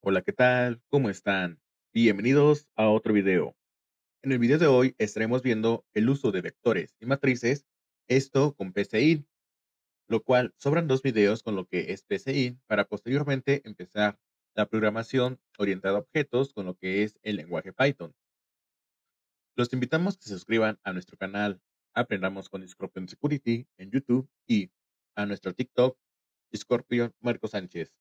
Hola, ¿qué tal? ¿Cómo están? Bienvenidos a otro video. En el video de hoy estaremos viendo el uso de vectores y matrices, esto con PCI, lo cual sobran dos videos con lo que es PCI para posteriormente empezar la programación orientada a objetos con lo que es el lenguaje Python. Los invitamos a que se suscriban a nuestro canal Aprendamos con Scorpion Security en YouTube y a nuestro TikTok Scorpion Marco Sánchez.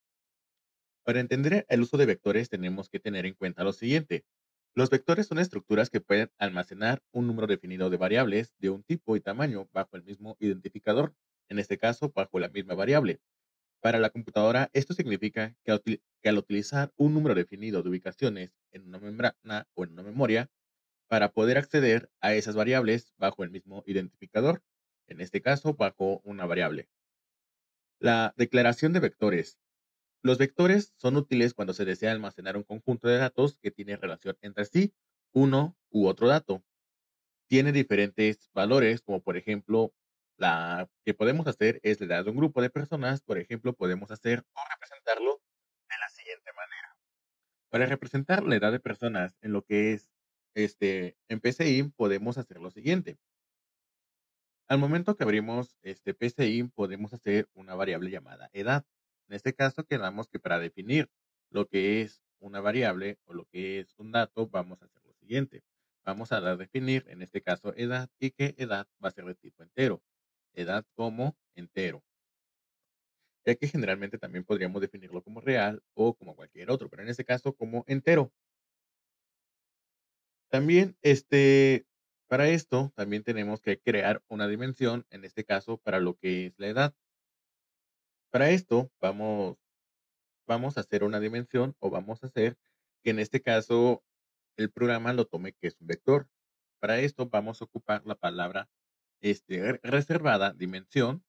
Para entender el uso de vectores tenemos que tener en cuenta lo siguiente. Los vectores son estructuras que pueden almacenar un número definido de variables de un tipo y tamaño bajo el mismo identificador, en este caso bajo la misma variable. Para la computadora, esto significa que al utilizar un número definido de ubicaciones en una membrana o en una memoria, para poder acceder a esas variables bajo el mismo identificador, en este caso bajo una variable. La declaración de vectores. Los vectores son útiles cuando se desea almacenar un conjunto de datos que tiene relación entre sí, uno u otro dato. Tiene diferentes valores, como por ejemplo, la que podemos hacer es la edad de un grupo de personas, por ejemplo, podemos hacer o representarlo de la siguiente manera. Para representar la edad de personas en lo que es en PCI, podemos hacer lo siguiente. Al momento que abrimos este PCI, podemos hacer una variable llamada edad. En este caso, quedamos que para definir lo que es una variable o lo que es un dato, vamos a hacer lo siguiente. Vamos a dar definir, en este caso, edad y que edad va a ser de tipo entero. Edad como entero. Ya que generalmente también podríamos definirlo como real o como cualquier otro, pero en este caso como entero. También, para esto, también tenemos que crear una dimensión, en este caso, para lo que es la edad. Para esto, vamos a hacer una dimensión o vamos a hacer que en este caso el programa lo tome que es un vector. Para esto vamos a ocupar la palabra reservada dimensión,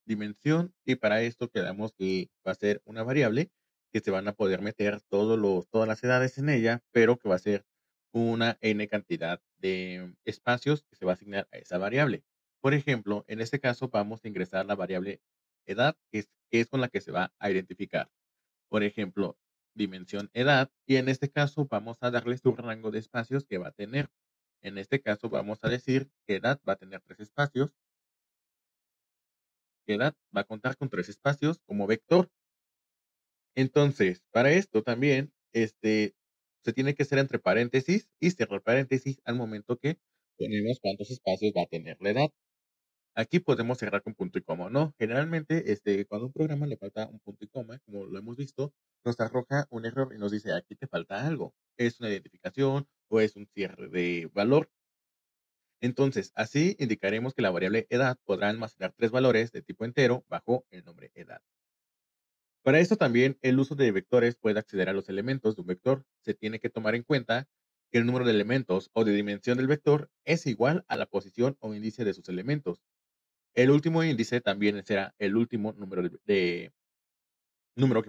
y para esto quedamos que va a ser una variable que se van a poder meter todas las edades en ella, pero que va a ser una n cantidad de espacios que se va a asignar a esa variable. Por ejemplo, en este caso vamos a ingresar la variable edad, que es con la que se va a identificar. Por ejemplo, dimensión edad, y en este caso vamos a darle su rango de espacios que va a tener. En este caso vamos a decir que edad va a tener 3 espacios, que edad va a contar con 3 espacios como vector. Entonces, para esto también, se tiene que hacer entre paréntesis y cerrar paréntesis al momento que ponemos cuántos espacios va a tener la edad. Aquí podemos cerrar con punto y coma, ¿no? Generalmente, cuando a un programa le falta un punto y coma, como lo hemos visto, nos arroja un error y nos dice, aquí te falta algo. Es una identificación o es un cierre de valor. Entonces, así indicaremos que la variable edad podrá almacenar 3 valores de tipo entero bajo el nombre edad. Para esto también el uso de vectores puede acceder a los elementos de un vector. Se tiene que tomar en cuenta que el número de elementos o de dimensión del vector es igual a la posición o índice de sus elementos. El último índice también será el último número que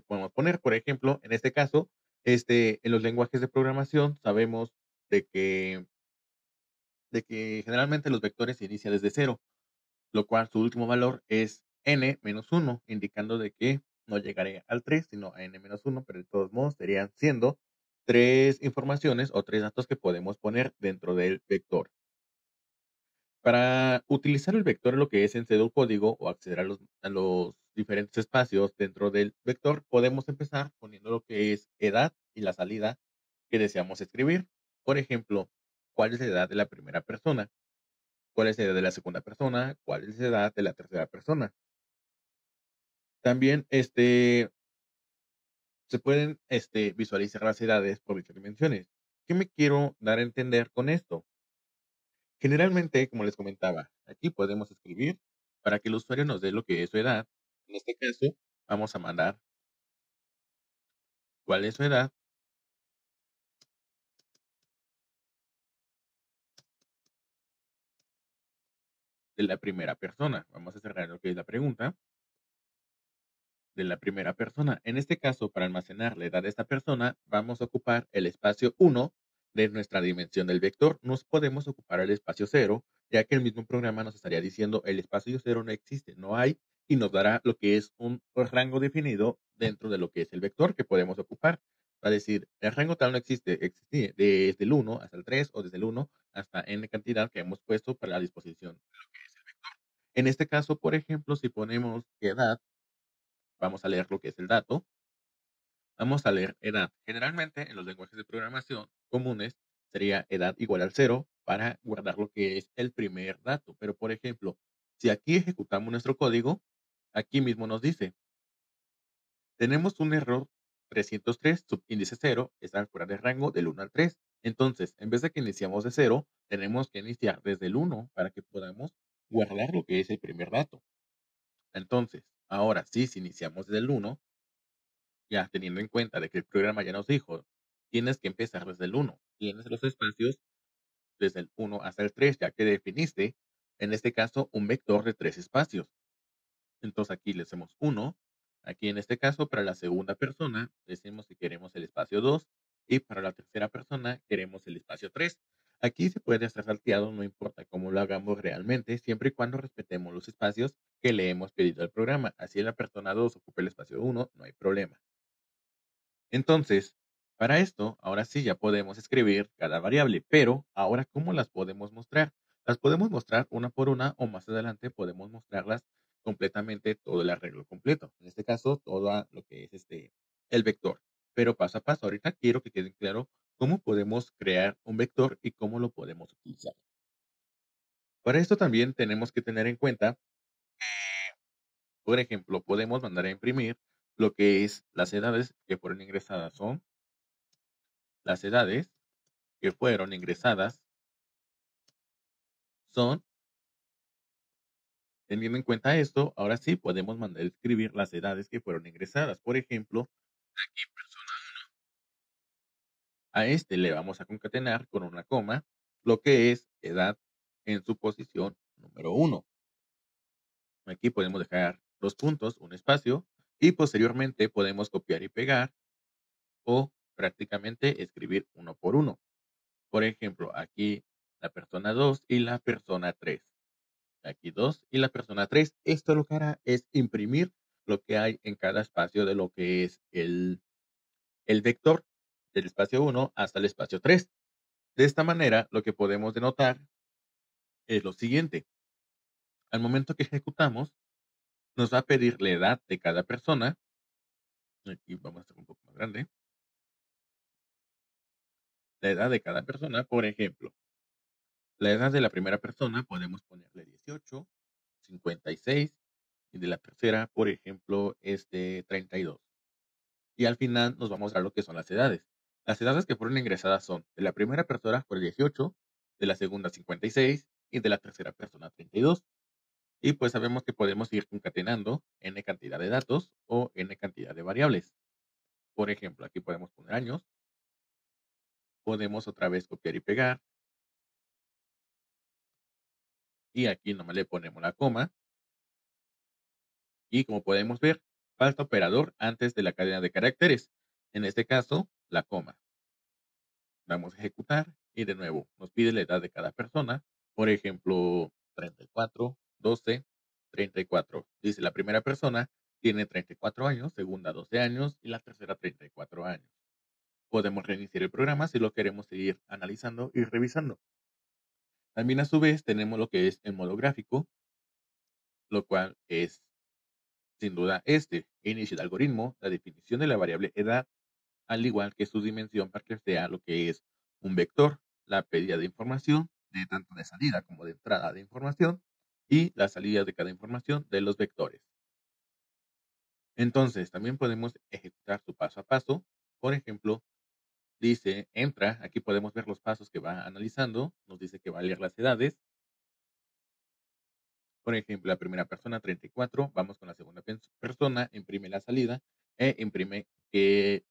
podemos poner. Por ejemplo, en este caso, en los lenguajes de programación sabemos de que, de que generalmente los vectores se inician desde cero, lo cual su último valor es n-1, indicando de que no llegaré al 3 sino a n-1, pero de todos modos serían siendo 3 informaciones o 3 datos que podemos poner dentro del vector. Para utilizar el vector en lo que es en pseudocódigo o acceder a los diferentes espacios dentro del vector, podemos empezar poniendo lo que es edad y la salida que deseamos escribir. Por ejemplo, ¿cuál es la edad de la primera persona? ¿Cuál es la edad de la segunda persona? ¿Cuál es la edad de la tercera persona? También, se pueden, visualizar las edades por dichas dimensiones. ¿Qué me quiero dar a entender con esto? Generalmente, como les comentaba, aquí podemos escribir para que el usuario nos dé lo que es su edad. En este caso, vamos a mandar cuál es su edad de la primera persona. Vamos a cerrar lo que es la pregunta de la primera persona. En este caso, para almacenar la edad de esta persona, vamos a ocupar el espacio 1 de nuestra dimensión del vector. Nos podemos ocupar el espacio 0, ya que el mismo programa nos estaría diciendo el espacio 0 no existe, no hay, y nos dará lo que es un rango definido dentro de lo que es el vector que podemos ocupar. Va a decir, el rango tal no existe desde el 1 hasta el 3 o desde el 1 hasta n cantidad que hemos puesto para la disposición. En este caso, por ejemplo, si ponemos edad, vamos a leer lo que es el dato. Vamos a leer edad. Generalmente en los lenguajes de programación comunes sería edad igual al 0 para guardar lo que es el primer dato. Pero por ejemplo, si aquí ejecutamos nuestro código, aquí mismo nos dice, tenemos un error 303, subíndice 0, está fuera de rango del 1 al 3. Entonces, en vez de que iniciamos de 0, tenemos que iniciar desde el 1 para que podamos guardar lo que es el primer dato. Entonces, ahora sí, si iniciamos desde el 1, ya teniendo en cuenta de que el programa ya nos dijo, tienes que empezar desde el 1, tienes los espacios desde el 1 hasta el 3, ya que definiste, en este caso, un vector de 3 espacios. Entonces aquí le hacemos 1, aquí en este caso para la segunda persona decimos que queremos el espacio 2 y para la tercera persona queremos el espacio 3. Aquí se puede hacer salteado, no importa cómo lo hagamos realmente, siempre y cuando respetemos los espacios que le hemos pedido al programa. Así la persona 2 ocupe el espacio 1, no hay problema. Entonces, para esto, ahora sí ya podemos escribir cada variable, pero ahora, ¿cómo las podemos mostrar? Las podemos mostrar una por una o más adelante podemos mostrarlas completamente todo el arreglo completo. En este caso, todo lo que es el vector. Pero paso a paso, ahorita quiero que quede claro cómo podemos crear un vector y cómo lo podemos utilizar. Para esto también tenemos que tener en cuenta, por ejemplo, podemos mandar a imprimir lo que es las edades que fueron ingresadas son las edades que fueron ingresadas son, teniendo en cuenta esto, ahora sí podemos mandar a escribir las edades que fueron ingresadas. Por ejemplo, aquí a este le vamos a concatenar con una coma lo que es edad en su posición número 1. Aquí podemos dejar 2 puntos, un espacio, y posteriormente podemos copiar y pegar o prácticamente escribir uno por uno. Por ejemplo, aquí la persona 2 y la persona 3. Aquí 2 y la persona 3. Esto lo que hará es imprimir lo que hay en cada espacio de lo que es el vector del espacio 1 hasta el espacio 3. De esta manera, lo que podemos denotar es lo siguiente. Al momento que ejecutamos, nos va a pedir la edad de cada persona. Aquí vamos a hacer un poco más grande. La edad de cada persona, por ejemplo, la edad de la primera persona podemos ponerle 18, 56 y de la tercera, por ejemplo, 32. Y al final nos vamos a dar lo que son las edades. Las edades que fueron ingresadas son de la primera persona fue 18, de la segunda 56 y de la tercera persona 32. Y pues sabemos que podemos ir concatenando n cantidad de datos o n cantidad de variables. Por ejemplo, aquí podemos poner años, podemos otra vez copiar y pegar, y aquí nomás le ponemos la coma, y como podemos ver, falta operador antes de la cadena de caracteres, en este caso, la coma. Vamos a ejecutar y de nuevo nos pide la edad de cada persona. Por ejemplo, 34, 12, 34. Dice la primera persona tiene 34 años, segunda 12 años y la tercera 34 años. Podemos reiniciar el programa si lo queremos seguir analizando y revisando. También a su vez tenemos lo que es el modo gráfico, lo cual es sin duda inicio de algoritmo, la definición de la variable edad al igual que su dimensión para que sea lo que es un vector, la pedida de información, de tanto de salida como de entrada de información, y la salida de cada información de los vectores. Entonces, también podemos ejecutar su paso a paso. Por ejemplo, dice, entra, aquí podemos ver los pasos que va analizando, nos dice que va a leer las edades. Por ejemplo, la primera persona, 34, vamos con la segunda persona, imprime la salida e imprime que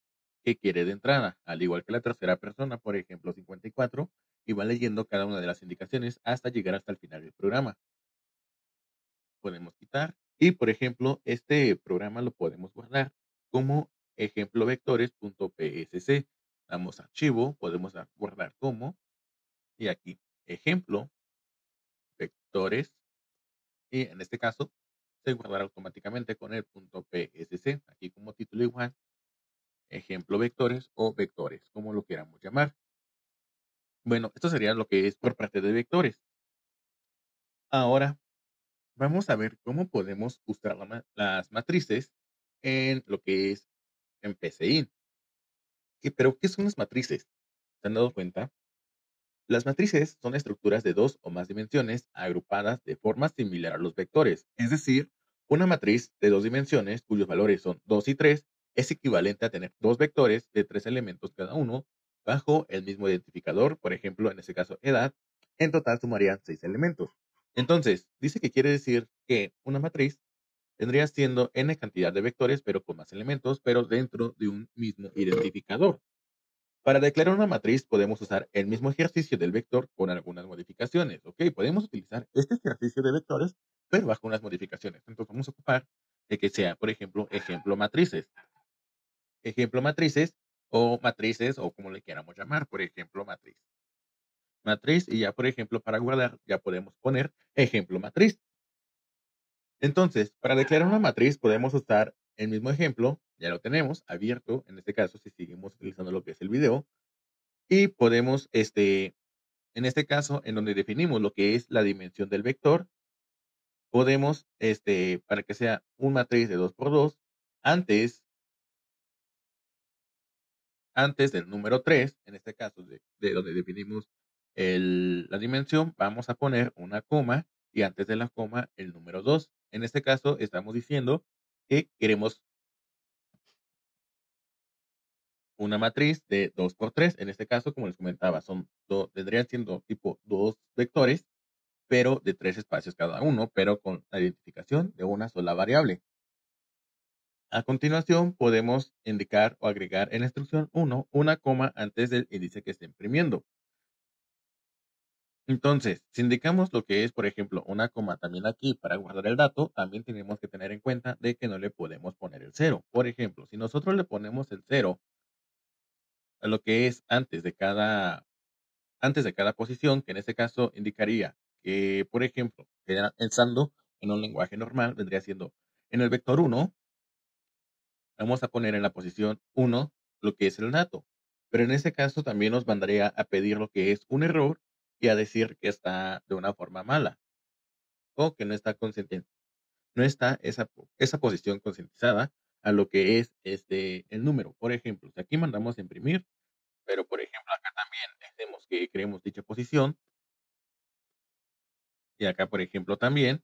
quiere de entrada, al igual que la tercera persona, por ejemplo, 54, y va leyendo cada una de las indicaciones hasta llegar hasta el final del programa. Podemos quitar y, por ejemplo, este programa lo podemos guardar como ejemplo vectores.psc. Damos archivo, podemos guardar como, y aquí, ejemplo, vectores, y en este caso, se guardará automáticamente con el punto PSC, aquí como título igual, ejemplo vectores o vectores, como lo queramos llamar. Bueno, esto sería lo que es por parte de vectores. Ahora vamos a ver cómo podemos usar las matrices en lo que es en PCI. Pero, ¿qué son las matrices? ¿Se han dado cuenta? Las matrices son estructuras de dos o más dimensiones agrupadas de forma similar a los vectores. Es decir, una matriz de dos dimensiones cuyos valores son 2 y 3 es equivalente a tener dos vectores de tres elementos cada uno bajo el mismo identificador, por ejemplo, en este caso edad. En total sumarían 6 elementos. Entonces, dice que quiere decir que una matriz vendría siendo n cantidad de vectores, pero con más elementos, pero dentro de un mismo identificador. Para declarar una matriz podemos usar el mismo ejercicio del vector con algunas modificaciones. Ok, podemos utilizar este ejercicio de vectores, pero bajo unas modificaciones. Entonces vamos a ocupar de que sea, por ejemplo, ejemplo matrices o como le queramos llamar, por ejemplo, matriz y ya, por ejemplo, para guardar ya podemos poner ejemplo matriz. Entonces, para declarar una matriz podemos usar el mismo ejemplo, ya lo tenemos abierto, en este caso si seguimos utilizando lo que es el video, y podemos, en este caso, en donde definimos lo que es la dimensión del vector, podemos, para que sea un matriz de 2 por 2 antes, antes del número 3 en este caso, de donde definimos la dimensión, vamos a poner una coma y antes de la coma el número 2. En este caso, estamos diciendo que queremos una matriz de 2 por 3. En este caso, como les comentaba, tendrían siendo tipo dos vectores pero de 3 espacios cada uno, pero con la identificación de una sola variable. A continuación, podemos indicar o agregar en la instrucción 1 una coma antes del índice que esté imprimiendo. Entonces, si indicamos lo que es, por ejemplo, una coma también aquí para guardar el dato, también tenemos que tener en cuenta de que no le podemos poner el 0. Por ejemplo, si nosotros le ponemos el 0 a lo que es antes de cada posición, que en este caso indicaría que, por ejemplo, pensando en un lenguaje normal, vendría siendo en el vector 1, vamos a poner en la posición 1 lo que es el dato. Pero en este caso también nos mandaría a pedir lo que es un error y a decir que está de una forma mala o que no está no está esa posición concientizada a lo que es el número. Por ejemplo, si aquí mandamos a imprimir, pero por ejemplo acá también decimos que queremos dicha posición y acá por ejemplo también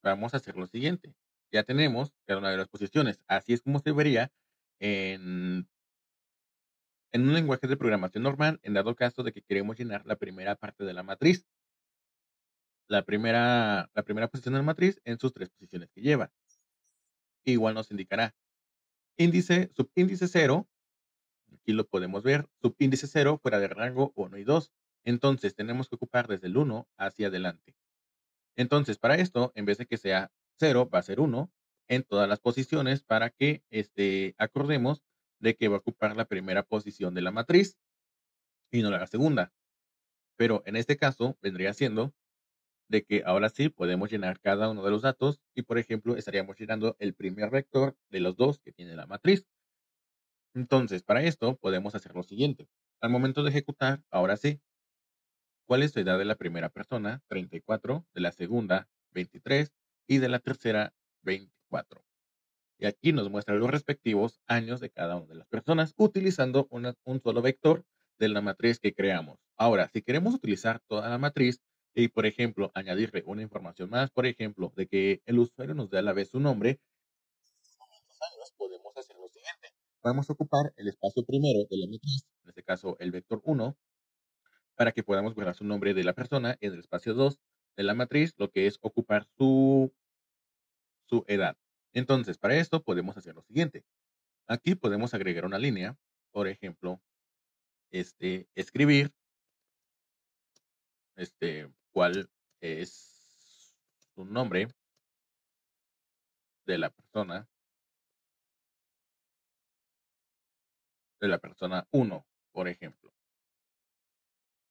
vamos a hacer lo siguiente. Ya tenemos cada una de las posiciones. Así es como se vería en, en un lenguaje de programación normal, en dado caso de que queremos llenar la primera parte de la matriz, la primera posición de la matriz en sus tres posiciones que lleva. Igual nos indicará subíndice cero, aquí lo podemos ver, subíndice cero fuera de rango 1 y 2. Entonces tenemos que ocupar desde el 1 hacia adelante. Entonces, para esto, en vez de que sea 0, va a ser 1 en todas las posiciones para que acordemos de que va a ocupar la primera posición de la matriz y no la segunda. Pero en este caso, vendría siendo de que ahora sí podemos llenar cada uno de los datos y, por ejemplo, estaríamos llenando el primer vector de los dos que tiene la matriz. Entonces, para esto, podemos hacer lo siguiente. Al momento de ejecutar, ahora sí, ¿cuál es la edad de la primera persona? 34, de la segunda, 23 y de la tercera, 24. Y aquí nos muestra los respectivos años de cada una de las personas utilizando un solo vector de la matriz que creamos. Ahora, si queremos utilizar toda la matriz y, por ejemplo, añadirle una información más, por ejemplo, de que el usuario nos dé a la vez su nombre, podemos hacer lo siguiente. Vamos a ocupar el espacio primero de la matriz, en este caso el vector 1, para que podamos guardar su nombre de la persona en el espacio 2 de la matriz, lo que es ocupar su edad. Entonces, para esto podemos hacer lo siguiente. Aquí podemos agregar una línea, por ejemplo, escribir, cuál es su nombre de la persona uno, por ejemplo.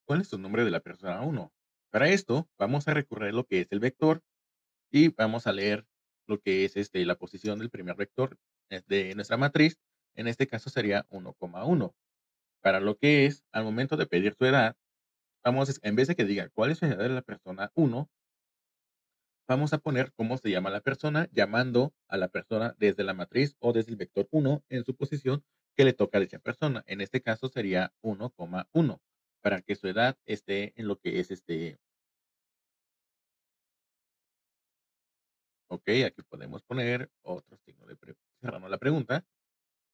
¿Cuál es su nombre de la persona uno? Para esto, vamos a recurrir a lo que es el vector y vamos a leer lo que es la posición del primer vector de nuestra matriz. En este caso sería 1,1. Para lo que es, al momento de pedir su edad, en vez de que diga cuál es la edad de la persona uno, vamos a poner cómo se llama la persona, llamando a la persona desde la matriz o desde el vector uno en su posición que le toca a dicha persona. En este caso sería 1,1, para que su edad esté en lo que es ok, aquí podemos poner otro signo de cerramos la pregunta.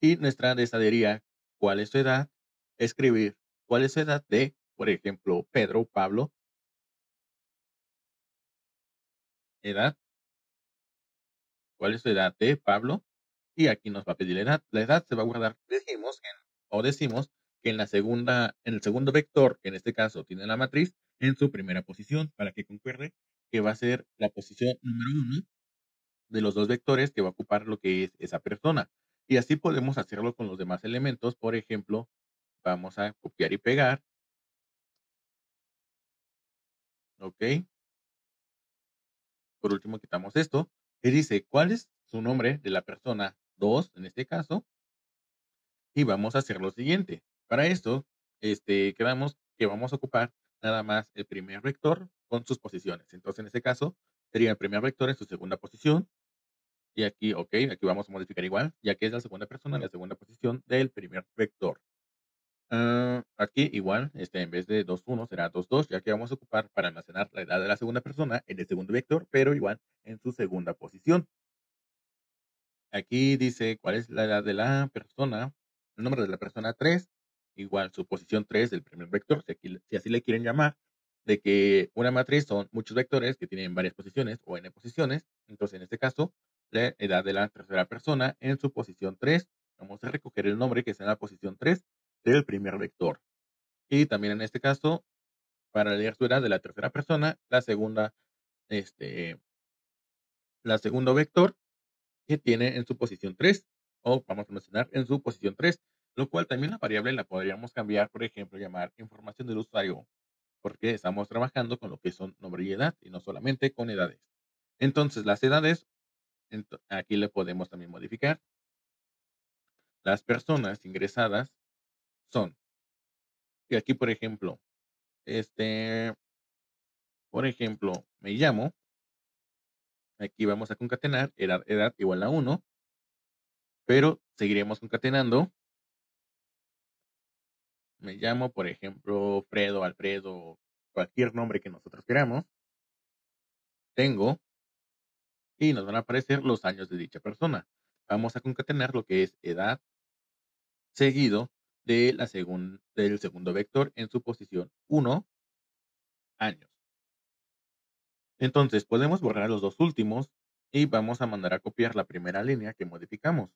Y nuestra sería, ¿cuál es su edad? Escribir, ¿cuál es su edad de, por ejemplo, Pedro, Pablo, edad? ¿Cuál es su edad de Pablo? Y aquí nos va a pedir la edad. La edad se va a guardar, decimos que en el segundo vector, que en este caso tiene la matriz, en su primera posición, para que concuerde que va a ser la posición número uno de los dos vectores que va a ocupar lo que es esa persona. Y así podemos hacerlo con los demás elementos. Por ejemplo, vamos a copiar y pegar, ¿ok? Por último, quitamos esto y dice, ¿cuál es su nombre de la persona 2 en este caso? Y vamos a hacer lo siguiente. Para esto, quedamos que vamos a ocupar nada más el primer vector con sus posiciones. Entonces, en este caso, sería el primer vector en su segunda posición. Y aquí, ok, aquí vamos a modificar igual, ya que es la segunda persona, la segunda posición del primer vector. Aquí igual, en vez de 2 1 será 2 2, ya que vamos a ocupar para almacenar la edad de la segunda persona en el segundo vector, pero igual en su segunda posición. Aquí dice cuál es la edad de la persona, el nombre de la persona 3, igual su posición 3 del primer vector, si así le quieren llamar, de que una matriz son muchos vectores que tienen varias posiciones o n posiciones. Entonces, en este caso, la edad de la tercera persona en su posición 3. Vamos a recoger el nombre que está en la posición 3 del primer vector. Y también en este caso, para leer su edad de la tercera persona, este, la segundo vector que tiene en su posición 3, o vamos a mencionar en su posición 3, lo cual también la variable la podríamos cambiar, por ejemplo, llamar información del usuario, porque estamos trabajando con lo que son nombre y edad, y no solamente con edades. Entonces, las edades, aquí le podemos también modificar. Las personas ingresadas son, y aquí, por ejemplo, me llamo, aquí vamos a concatenar edad igual a 1, pero seguiremos concatenando. Me llamo, por ejemplo, Fredo, Alfredo, cualquier nombre que nosotros queramos. Tengo, y nos van a aparecer los años de dicha persona. Vamos a concatenar lo que es edad seguido del segundo vector en su posición 1, años. Entonces podemos borrar los dos últimos y vamos a mandar a copiar la primera línea que modificamos.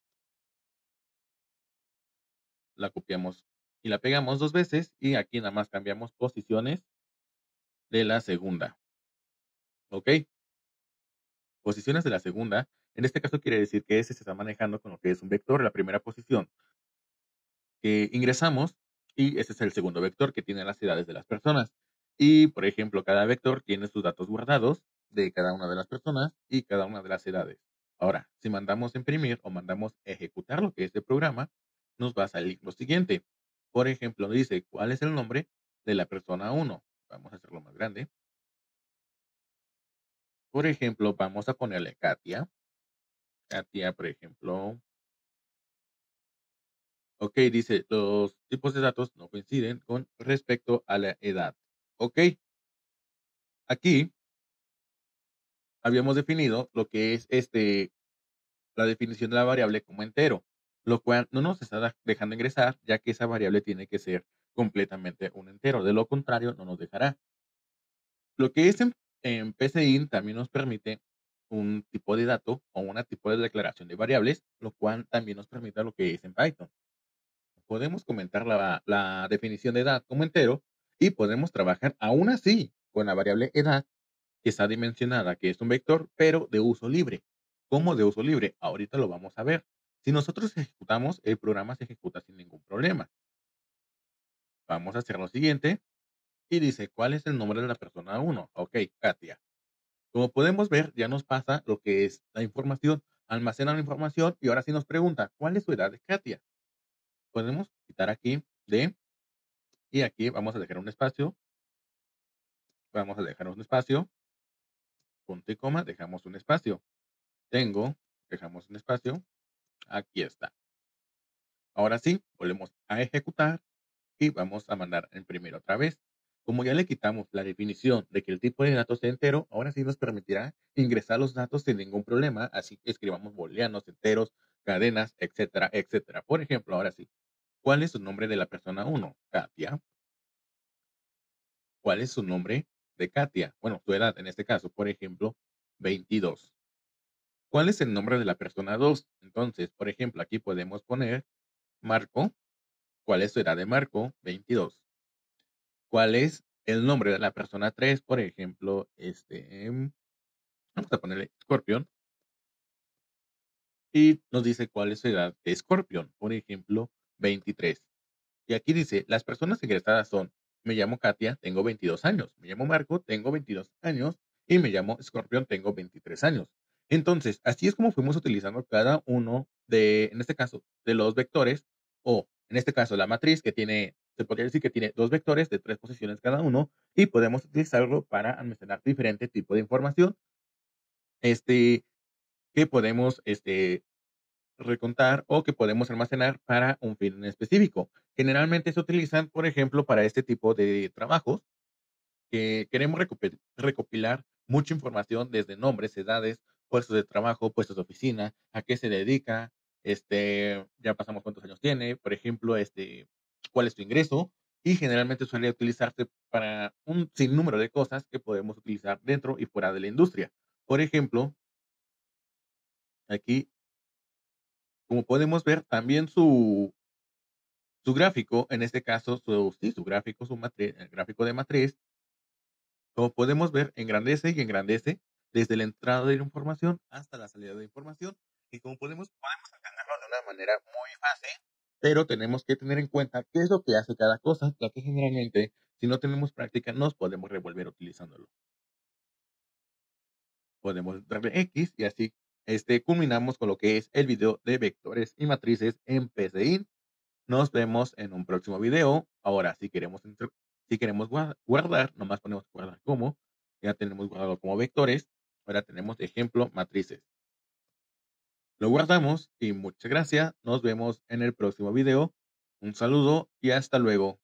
La copiamos y la pegamos dos veces y aquí nada más cambiamos posiciones de la segunda. ¿Ok? Posiciones de la segunda, en este caso quiere decir que ese se está manejando con lo que es un vector, la primera posición que ingresamos, y ese es el segundo vector que tiene las edades de las personas. Y, por ejemplo, cada vector tiene sus datos guardados de cada una de las personas y cada una de las edades. Ahora, si mandamos imprimir o mandamos ejecutar lo que es el programa, nos va a salir lo siguiente. Por ejemplo, dice, ¿cuál es el nombre de la persona uno? Vamos a hacerlo más grande. Por ejemplo, vamos a ponerle Katia. Katia, por ejemplo. Ok, dice, los tipos de datos no coinciden con respecto a la edad. Ok, aquí habíamos definido lo que es la definición de la variable como entero, lo cual no nos está dejando ingresar, ya que esa variable tiene que ser completamente un entero. De lo contrario, no nos dejará. Lo que es en PCIN también nos permite un tipo de dato o una tipo de declaración de variables, lo cual también nos permite lo que es en Python. Podemos comentar la definición de edad como entero y podemos trabajar aún así con la variable edad que está dimensionada, que es un vector, pero de uso libre. ¿Cómo de uso libre? Ahorita lo vamos a ver. Si nosotros ejecutamos, el programa se ejecuta sin ningún problema. Vamos a hacer lo siguiente y dice, ¿cuál es el nombre de la persona uno? Ok, Katia. Como podemos ver, ya nos pasa lo que es la información, almacena la información y ahora sí nos pregunta, ¿cuál es su edad de Katia? Podemos quitar aquí de y aquí vamos a dejar un espacio, punto y coma, dejamos un espacio. Tengo, dejamos un espacio, aquí está. Ahora sí, volvemos a ejecutar y vamos a mandar a imprimir otra vez. Como ya le quitamos la definición de que el tipo de datos sea entero, ahora sí nos permitirá ingresar los datos sin ningún problema, así que escribamos booleanos, enteros, cadenas, etcétera, etcétera. Por ejemplo, ahora sí, ¿cuál es su nombre de la persona uno? Katia. ¿Cuál es su nombre de Katia? Bueno, su edad en este caso, por ejemplo, 22. ¿Cuál es el nombre de la persona 2? Entonces, por ejemplo, aquí podemos poner Marco. ¿Cuál es su edad de Marco? 22. ¿Cuál es el nombre de la persona 3? Por ejemplo, vamos a ponerle Scorpion. Y nos dice cuál es su edad de Scorpion. Por ejemplo, 23. Y aquí dice, las personas ingresadas son, me llamo Katia, tengo 22 años. Me llamo Marco, tengo 22 años. Y me llamo Scorpion, tengo 23 años. Entonces, así es como fuimos utilizando cada uno de, en este caso, de los vectores, o en este caso, la matriz que tiene, se podría decir que tiene dos vectores de 3 posiciones cada uno, y podemos utilizarlo para almacenar diferente tipo de información, este, que podemos, recontar o que podemos almacenar para un fin en específico. Generalmente se utilizan, por ejemplo, para este tipo de trabajos que queremos recopilar mucha información desde nombres, edades, puestos de trabajo, puestos de oficina, a qué se dedica, ya pasamos cuántos años tiene, por ejemplo, cuál es tu ingreso, y generalmente suele utilizarse para un sinnúmero de cosas que podemos utilizar dentro y fuera de la industria. Por ejemplo, aquí, como podemos ver, también su gráfico, en este caso, su gráfico, el gráfico de matriz, como podemos ver, engrandece y engrandece desde la entrada de la información hasta la salida de información. Y como podemos entenderlo de una manera muy fácil, pero tenemos que tener en cuenta qué es lo que hace cada cosa, ya que generalmente, si no tenemos práctica, nos podemos revolver utilizándolo. Podemos darle X y así culminamos con lo que es el video de vectores y matrices en PCI. Nos vemos en un próximo video. Ahora, si queremos guardar, nomás ponemos guardar como. Ya tenemos guardado como vectores. Ahora tenemos ejemplo matrices. Lo guardamos y muchas gracias. Nos vemos en el próximo video. Un saludo y hasta luego.